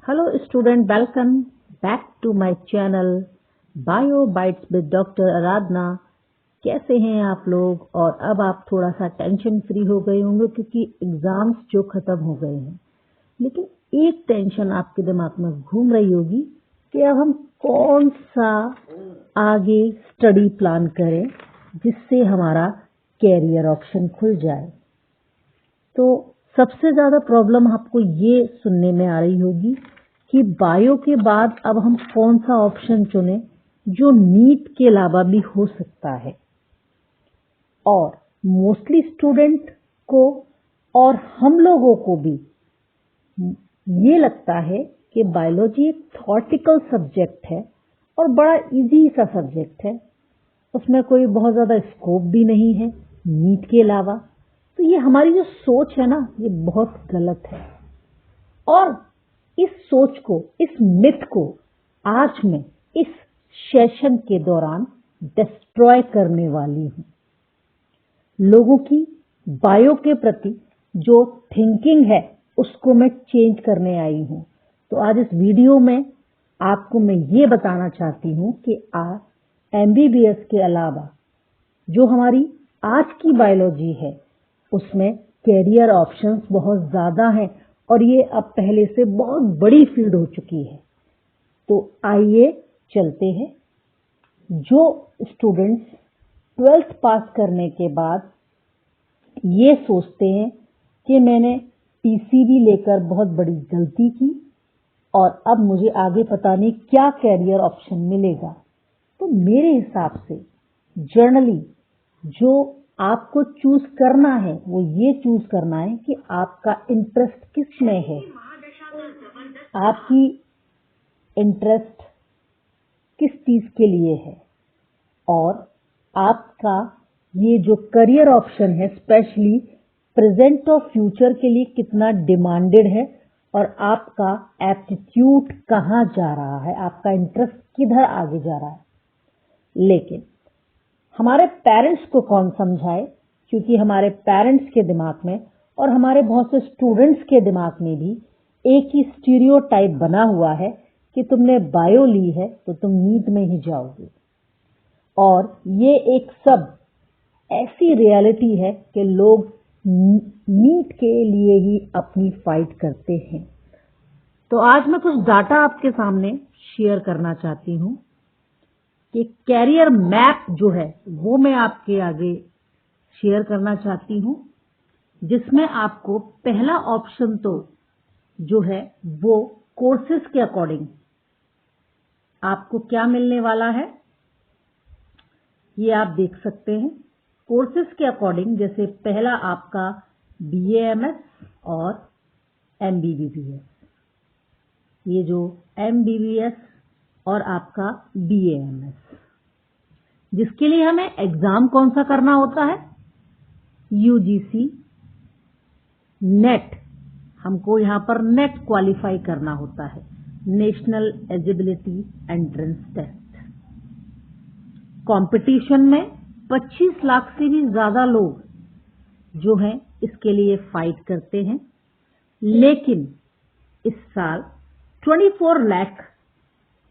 Hello student, welcome back to my channel Bio Bites with Dr. आराधना। कैसे हैं आप लोग? और अब आप थोड़ा सा टेंशन फ्री हो गए होंगे क्योंकि एग्जाम्स जो खत्म हो गए हैं, लेकिन एक टेंशन आपके दिमाग में घूम रही होगी कि अब हम कौन सा आगे स्टडी प्लान करें जिससे हमारा कैरियर ऑप्शन खुल जाए। तो सबसे ज्यादा प्रॉब्लम आपको ये सुनने में आ रही होगी कि बायो के बाद अब हम कौन सा ऑप्शन चुनें जो नीट के अलावा भी हो सकता है। और मोस्टली स्टूडेंट को और हम लोगों को भी ये लगता है कि बायोलॉजी एक थॉटिकल सब्जेक्ट है और बड़ा इजी सा सब्जेक्ट है, उसमें कोई बहुत ज्यादा स्कोप भी नहीं है नीट के अलावा। तो ये हमारी जो सोच है ना, ये बहुत गलत है। और इस सोच को, इस मिथ को आज मैं इस सेशन के दौरान डिस्ट्रॉय करने वाली हूं। लोगों की बायो के प्रति जो थिंकिंग है उसको मैं चेंज करने आई हूं। तो आज इस वीडियो में आपको मैं ये बताना चाहती हूं कि आज एमबीबीएस के अलावा जो हमारी आज की बायोलॉजी है उसमें कैरियर ऑप्शंस बहुत ज्यादा हैं और ये अब पहले से बहुत बड़ी फील्ड हो चुकी है। तो आइए चलते हैं। जो स्टूडेंट्स 12th पास करने के बाद ये सोचते हैं कि मैंने पीसीबी लेकर बहुत बड़ी गलती की और अब मुझे आगे पता नहीं क्या कैरियर ऑप्शन मिलेगा, तो मेरे हिसाब से जर्नली जो आपको चूज करना है वो ये चूज करना है कि आपका इंटरेस्ट किस में है, आपकी इंटरेस्ट किस चीज के लिए है और आपका ये जो करियर ऑप्शन है स्पेशली प्रेजेंट और फ्यूचर के लिए कितना डिमांडेड है और आपका एप्टीट्यूड कहाँ जा रहा है, आपका इंटरेस्ट किधर आगे जा रहा है। लेकिन हमारे पेरेंट्स को कौन समझाए, क्योंकि हमारे पेरेंट्स के दिमाग में और हमारे बहुत से स्टूडेंट्स के दिमाग में भी एक ही स्टीरियोटाइप बना हुआ है कि तुमने बायो ली है तो तुम नीट में ही जाओगे। और ये एक सब ऐसी रियलिटी है कि लोग नीट के लिए ही अपनी फाइट करते हैं। तो आज मैं कुछ डाटा आपके सामने शेयर करना चाहती हूं कि कैरियर मैप जो है वो मैं आपके आगे शेयर करना चाहती हूं, जिसमें आपको पहला ऑप्शन तो जो है वो कोर्सेज के अकॉर्डिंग आपको क्या मिलने वाला है ये आप देख सकते हैं। कोर्सेज के अकॉर्डिंग जैसे पहला आपका बीएएमएस और एमबीबीएस, ये जो एमबीबीएस और आपका बीएएमएस, जिसके लिए हमें एग्जाम कौन सा करना होता है, यूजीसी नेट, हमको यहां पर नेट क्वालिफाई करना होता है, national eligibility entrance test. Competition में 25 लाख से भी ज्यादा लोग जो हैं इसके लिए फाइट करते हैं, लेकिन इस साल 24 लाख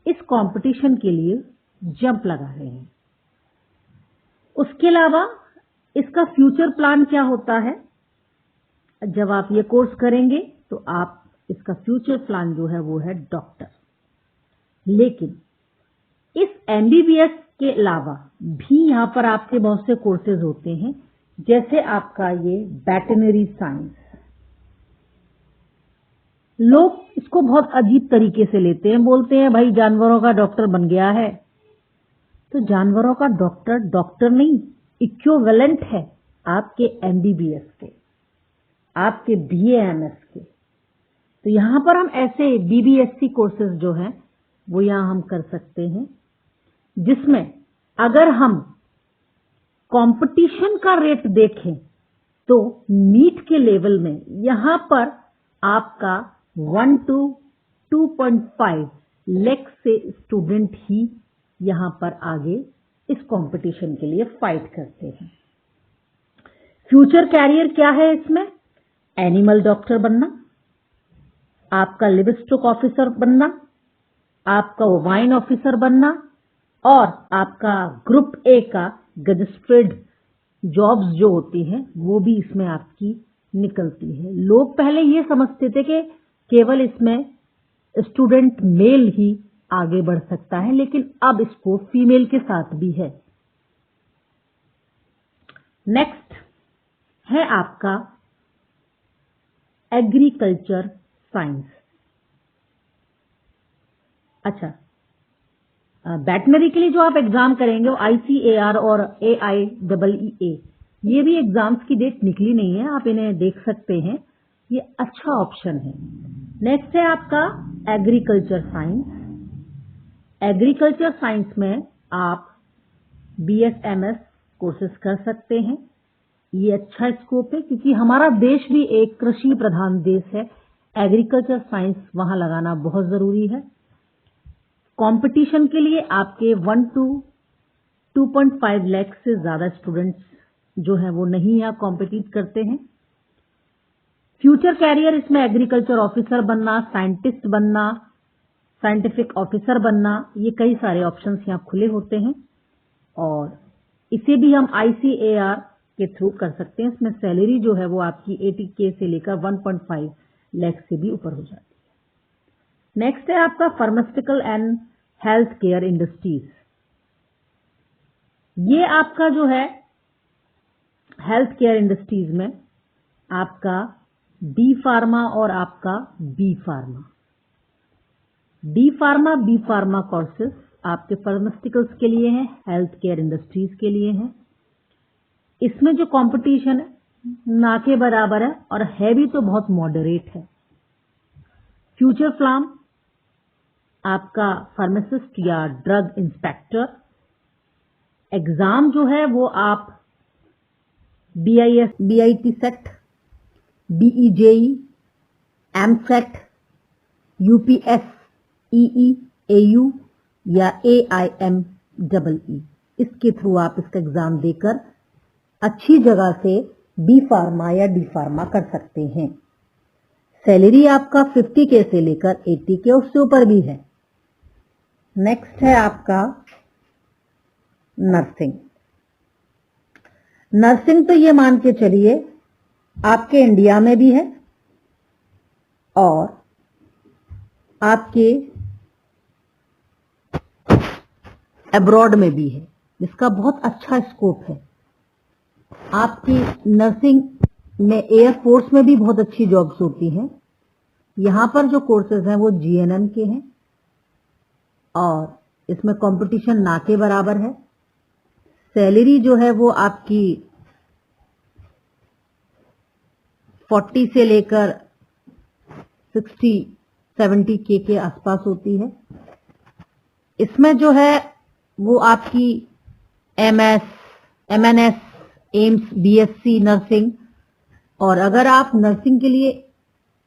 इस कंपटीशन के लिए जंप लगा रहे हैं। उसके अलावा इसका फ्यूचर प्लान क्या होता है, जब आप ये कोर्स करेंगे तो आप इसका फ्यूचर प्लान जो है वो है डॉक्टर। लेकिन इस एमबीबीएस के अलावा भी यहां पर आपके बहुत से कोर्सेज होते हैं, जैसे आपका ये वेटरनरी साइंस। लोग इसको बहुत अजीब तरीके से लेते हैं, बोलते हैं भाई जानवरों का डॉक्टर बन गया है। तो जानवरों का डॉक्टर डॉक्टर नहीं, इक्विवेलेंट है आपके एमबीबीएस के, आपके बीएएमएस के। तो यहां पर हम ऐसे बीबीएससी कोर्सेज जो हैं वो यहां हम कर सकते हैं, जिसमें अगर हम कंपटीशन का रेट देखें तो नीट के लेवल में यहां पर आपका 1 to 2.5 लाख से स्टूडेंट ही यहां पर आगे इस कंपटीशन के लिए फाइट करते हैं। फ्यूचर कैरियर क्या है इसमें, एनिमल डॉक्टर बनना, आपका लिवस्टॉक ऑफिसर बनना, आपका वाइन ऑफिसर बनना और आपका ग्रुप ए का गजिस्ट्रेड जॉब्स जो होती हैं वो भी इसमें आपकी निकलती है। लोग पहले ये समझते थे कि केवल इसमें स्टूडेंट मेल ही आगे बढ़ सकता है, लेकिन अब इसको फीमेल के साथ भी है। नेक्स्ट है आपका एग्रीकल्चर साइंस। अच्छा, वेटनरी के लिए जो आप एग्जाम करेंगे वो ICAR और AIEEA, ये भी एग्जाम्स की डेट निकली नहीं है, आप इन्हें देख सकते हैं, ये अच्छा ऑप्शन है। नेक्स्ट है आपका एग्रीकल्चर साइंस। एग्रीकल्चर साइंस में आप BSMS कोर्सेज कर सकते हैं। ये अच्छा स्कोप है क्योंकि हमारा देश भी एक कृषि प्रधान देश है, एग्रीकल्चर साइंस वहां लगाना बहुत जरूरी है। कंपटीशन के लिए आपके 1 to 2.5 लाख से ज्यादा स्टूडेंट्स जो हैं वो नहीं यहाँ कॉम्पिटिट करते हैं। फ्यूचर कैरियर इसमें एग्रीकल्चर ऑफिसर बनना, साइंटिस्ट बनना, साइंटिफिक ऑफिसर बनना, ये कई सारे ऑप्शंस यहाँ खुले होते हैं और इसे भी हम ICAR के थ्रू कर सकते हैं। इसमें सैलरी जो है वो आपकी 80K से लेकर 1.5 लाख से भी ऊपर हो जाती है। नेक्स्ट है आपका pharmaceutical and health care industries. ये आपका जो है हेल्थ केयर इंडस्ट्रीज में आपका D फार्मा और आपका B pharma, D pharma B pharma courses आपके फार्मास्यूटिकल्स के लिए हैं, हेल्थ केयर इंडस्ट्रीज के लिए हैं। इसमें जो कंपटीशन है ना के बराबर है और है भी तो बहुत मॉडरेट है। फ्यूचर फ्लाम आपका फार्मासिस्ट या ड्रग इंस्पेक्टर एग्जाम जो है वो आप BIT set, BE JEE, MSET, UPSEE, AU या AIMEE, इसके थ्रू आप इसका एग्जाम देकर अच्छी जगह से B फार्मा या D फार्मा कर सकते हैं। सैलरी आपका 50K से लेकर 80K उससे ऊपर भी है। नेक्स्ट है आपका नर्सिंग। नर्सिंग तो ये मान के चलिए आपके इंडिया में भी है और आपके अब्रॉड में भी है, जिसका बहुत अच्छा स्कोप है। आपकी नर्सिंग में एयरफोर्स में भी बहुत अच्छी जॉब्स होती हैं। यहां पर जो कोर्सेज हैं वो GNM के हैं और इसमें कंपटीशन ना के बराबर है। सैलरी जो है वो आपकी 40 से लेकर 60-70K के आसपास होती है। इसमें जो है वो आपकी MS, MNS, AIIMS, BSc nursing, और अगर आप नर्सिंग के लिए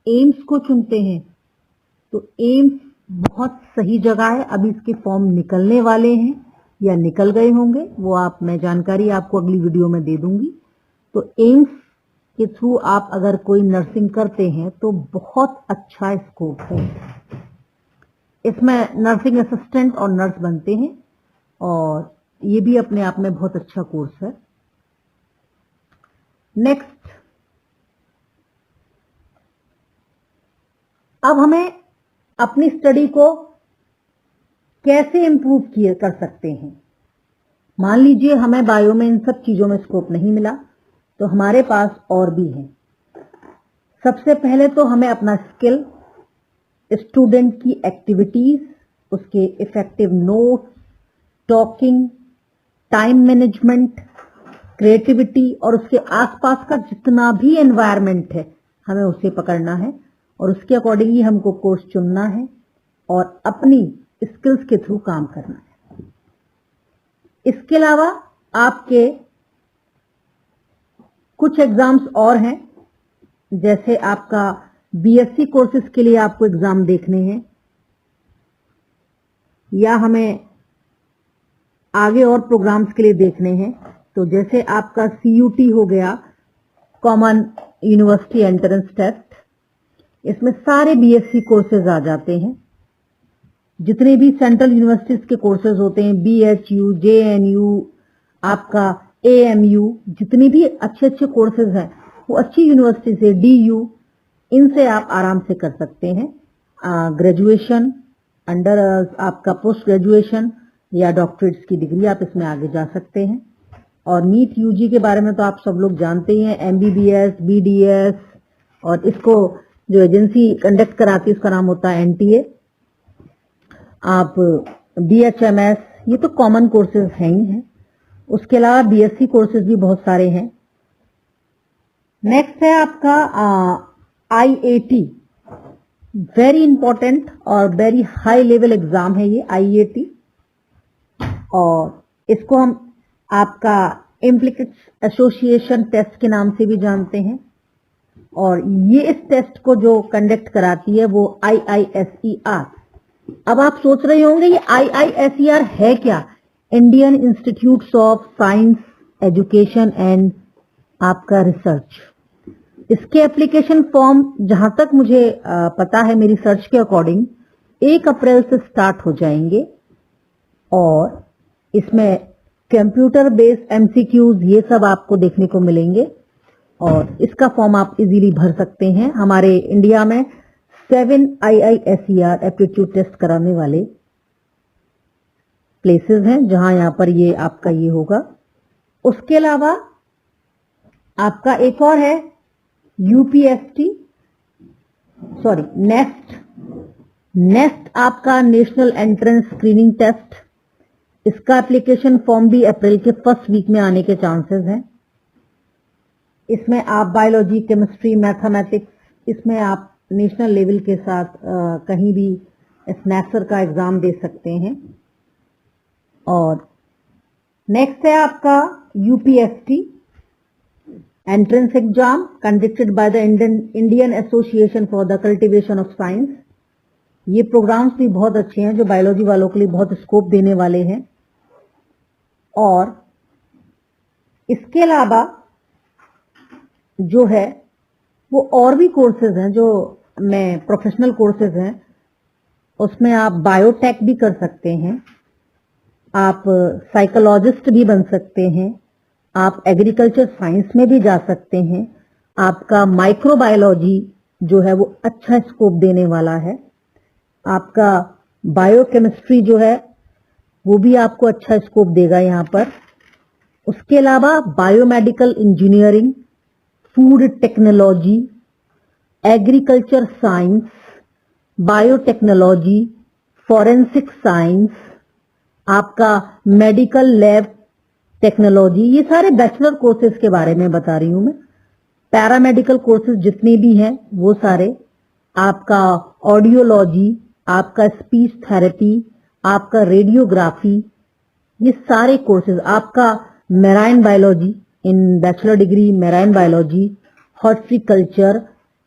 एम्स को चुनते हैं तो एम्स बहुत सही जगह है। अभी इसके फॉर्म निकलने वाले हैं या निकल गए होंगे, वो मैं जानकारी आपको अगली वीडियो में दे दूंगी। तो एम्स के थ्रू आप अगर कोई नर्सिंग करते हैं तो बहुत अच्छा स्कोप है। इसमें नर्सिंग असिस्टेंट और नर्स बनते हैं और ये भी अपने आप में बहुत अच्छा कोर्स है। नेक्स्ट, अब हमें अपनी स्टडी को कैसे इंप्रूव कर सकते हैं। मान लीजिए हमें बायो में इन सब चीजों में स्कोप नहीं मिला तो हमारे पास और भी है। सबसे पहले तो हमें अपना स्किल, स्टूडेंट की एक्टिविटीज, उसके effective notes, talking, time management, creativity और उसके आसपास का जितना भी एनवायरनमेंट है हमें उसे पकड़ना है और उसके अकॉर्डिंग ही हमको कोर्स चुनना है और अपनी स्किल्स के थ्रू काम करना है। इसके अलावा आपके कुछ एग्जाम्स और हैं, जैसे आपका BSc कोर्सेज के लिए आपको एग्जाम देखने हैं या हमें आगे और प्रोग्राम्स के लिए देखने हैं। तो जैसे आपका CUT हो गया, कॉमन यूनिवर्सिटी एंट्रेंस टेस्ट, इसमें सारे बीएससी कोर्सेज आ जाते हैं, जितने भी सेंट्रल यूनिवर्सिटीज के कोर्सेज होते हैं, बीएचयू, जेएनयू, आपका एएमयू, जितने भी अच्छे अच्छे कोर्सेज हैं वो अच्छी यूनिवर्सिटी से, डीयू, इनसे आप आराम से कर सकते हैं। ग्रेजुएशन, अंडर आपका पोस्ट ग्रेजुएशन या डॉक्टरेट्स की डिग्री आप इसमें आगे जा सकते हैं। और नीट यूजी के बारे में तो आप सब लोग जानते ही हैं, एमबीबीएस, बीडीएस, और इसको जो एजेंसी कंडक्ट कराती है उसका नाम होता है एनटीए। आप बीएचएमएस, ये तो कॉमन कोर्सेज हैं ही हैं। उसके अलावा बीएससी कोर्सेज भी बहुत सारे हैं। नेक्स्ट है आपका आईएटी, वेरी इंपॉर्टेंट और वेरी हाई लेवल एग्जाम है ये आईएटी, और इसको हम आपका इम्प्लीकेट एसोसिएशन टेस्ट के नाम से भी जानते हैं। और ये इस टेस्ट को जो कंडक्ट कराती है वो IISER। अब आप सोच रहे होंगे ये IISER है क्या? Indian institutes of science education and आपका रिसर्च। इसके एप्लीकेशन फॉर्म जहां तक मुझे पता है मेरी सर्च के अकॉर्डिंग 1 अप्रैल से स्टार्ट हो जाएंगे, और इसमें कंप्यूटर बेस्ड एमसीक्यूज ये सब आपको देखने को मिलेंगे, और इसका फॉर्म आप इजीली भर सकते हैं। हमारे इंडिया में 7 IISER एप्टीट्यूड टेस्ट कराने वाले प्लेसेस हैं जहां यहां पर ये आपका ये होगा। उसके अलावा आपका एक और है यूपीएसटी, सॉरी नेस्ट आपका नेशनल एंट्रेंस स्क्रीनिंग टेस्ट। इसका एप्लीकेशन फॉर्म भी अप्रैल के फर्स्ट वीक में आने के चांसेस हैं। इसमें आप बायोलॉजी, केमिस्ट्री, मैथमेटिक्स, इसमें आप नेशनल लेवल के साथ कहीं भी स्नैक्सर का एग्जाम दे सकते हैं। और नेक्स्ट है आपका UPST entrance exam conducted by the Indian Association for the Cultivation of Science. ये प्रोग्राम्स भी बहुत अच्छे हैं जो बायोलॉजी वालों के लिए बहुत स्कोप देने वाले हैं। और इसके अलावा जो है वो और भी कोर्सेज हैं जो मैं प्रोफेशनल कोर्सेज हैं, उसमें आप बायोटेक भी कर सकते हैं, आप साइकोलॉजिस्ट भी बन सकते हैं, आप एग्रीकल्चर साइंस में भी जा सकते हैं। आपका माइक्रोबायोलॉजी जो है वो अच्छा स्कोप देने वाला है। आपका बायोकेमिस्ट्री जो है वो भी आपको अच्छा स्कोप देगा यहाँ पर। उसके अलावा biomedical engineering, food technology, agriculture science, biotechnology, forensic science, आपका मेडिकल लैब टेक्नोलॉजी, ये सारे बैचलर कोर्सेज के बारे में बता रही हूं मैं। पैरामेडिकल कोर्सेज जितने भी हैं वो सारे, आपका ऑडियोलॉजी, आपका स्पीच थेरेपी, आपका रेडियोग्राफी, ये सारे कोर्सेज, आपका मेराइन बायोलॉजी इन bachelor degree, marine biology, horticulture,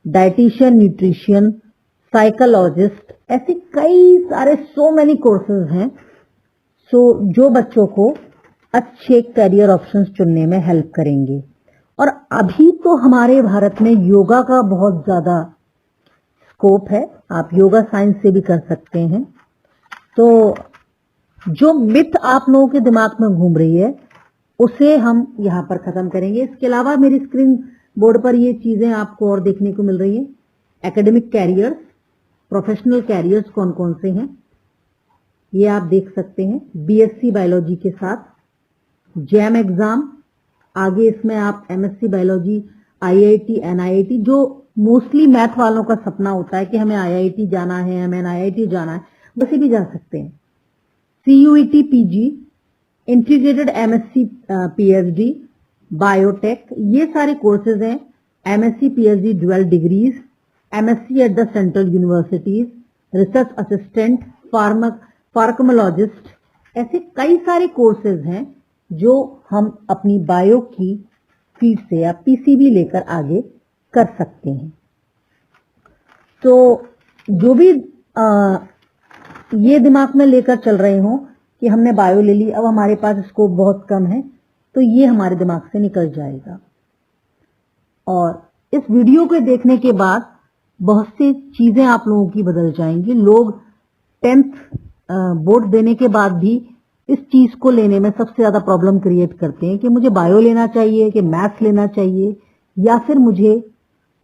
dietitian nutrition, psychologist, ऐसे कई सारे सो मेनी कोर्सेज हैं जो बच्चों को अच्छे करियर ऑप्शंस चुनने में हेल्प करेंगे। और अभी तो हमारे भारत में योगा का बहुत ज्यादा स्कोप है, आप योगा साइंस से भी कर सकते हैं। तो जो मिथ आप लोगों के दिमाग में घूम रही है उसे हम यहाँ पर खत्म करेंगे। इसके अलावा मेरी स्क्रीन बोर्ड पर ये चीजें आपको और देखने को मिल रही है। एकेडमिक कैरियर्स, प्रोफेशनल कैरियर्स कौन कौन से हैं ये आप देख सकते हैं। बीएससी बायोलॉजी के साथ जैम एग्जाम, आगे इसमें आप एमएससी बायोलॉजी, आईआईटी, एनआईटी, जो मोस्टली मैथ वालों का सपना होता है कि हमें आईआईटी जाना है, हमें एनआईटी जाना है, वैसे भी जा सकते हैं। CUET PG, integrated MSc PhD, biotech, ये सारे कोर्सेज हैं। MSc PhD dual degrees, MSc at the central universities, research assistant, pharmacologist, ऐसे कई सारे कोर्सेज हैं जो हम अपनी बायो की फील्ड से या पीसीबी लेकर आगे कर सकते हैं। तो जो भी ये दिमाग में लेकर चल रहे हो कि हमने बायो ले ली, अब हमारे पास स्कोप बहुत कम है, तो ये हमारे दिमाग से निकल जाएगा। और इस वीडियो को देखने के बाद बहुत सी चीजें आप लोगों की बदल जाएंगी। लोग 10th बोर्ड देने के बाद भी इस चीज को लेने में सबसे ज्यादा प्रॉब्लम क्रिएट करते हैं कि मुझे बायो लेना चाहिए कि मैथ्स लेना चाहिए या फिर मुझे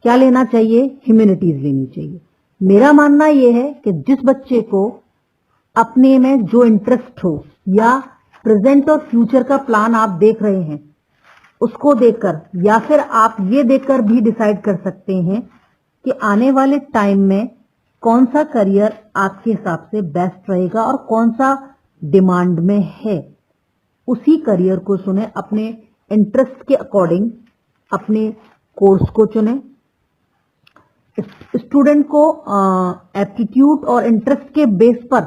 क्या लेना चाहिए, ह्यूमैनिटीज लेनी चाहिए। मेरा मानना यह है कि जिस बच्चे को अपने में जो इंटरेस्ट हो या प्रेजेंट और फ्यूचर का प्लान आप देख रहे हैं उसको देखकर या फिर आप ये देखकर भी डिसाइड कर सकते हैं कि आने वाले टाइम में कौन सा करियर आपके हिसाब से बेस्ट रहेगा और कौन सा डिमांड में है, उसी करियर को चुने। अपने इंटरेस्ट के अकॉर्डिंग अपने कोर्स को चुने। स्टूडेंट को एप्टीट्यूड और इंटरेस्ट के बेस पर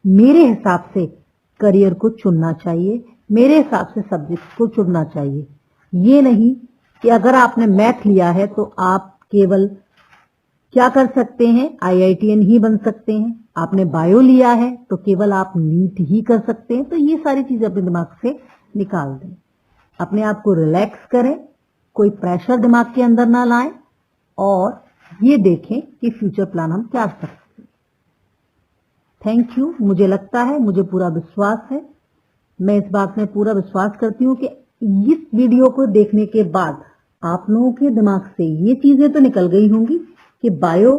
मेरे हिसाब से करियर को चुनना चाहिए, मेरे हिसाब से सब्जेक्ट को चुनना चाहिए। ये नहीं कि अगर आपने मैथ लिया है तो आप केवल क्या कर सकते हैं, IITN ही बन सकते हैं। आपने बायो लिया है तो केवल आप नीट ही कर सकते हैं। तो ये सारी चीजें अपने दिमाग से निकाल दें, अपने आप को रिलैक्स करें, कोई प्रेशर दिमाग के अंदर ना लाएं और ये देखें कि फ्यूचर प्लान हम क्या कर सकते हैं। Thank you. मुझे लगता है, मुझे पूरा विश्वास है, मैं इस बात में पूरा विश्वास करती हूँ कि इस वीडियो को देखने के बाद आप लोगों के दिमाग से ये चीजें तो निकल गई होंगी कि बायो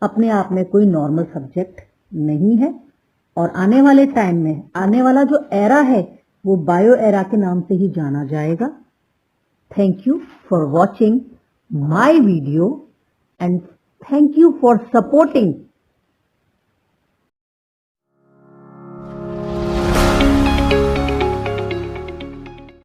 अपने आप में कोई नॉर्मल सब्जेक्ट नहीं है और आने वाले टाइम में आने वाला जो एरा है वो बायो एरा के नाम से ही जाना जाएगा। Thank you for watching my video and thank you for supporting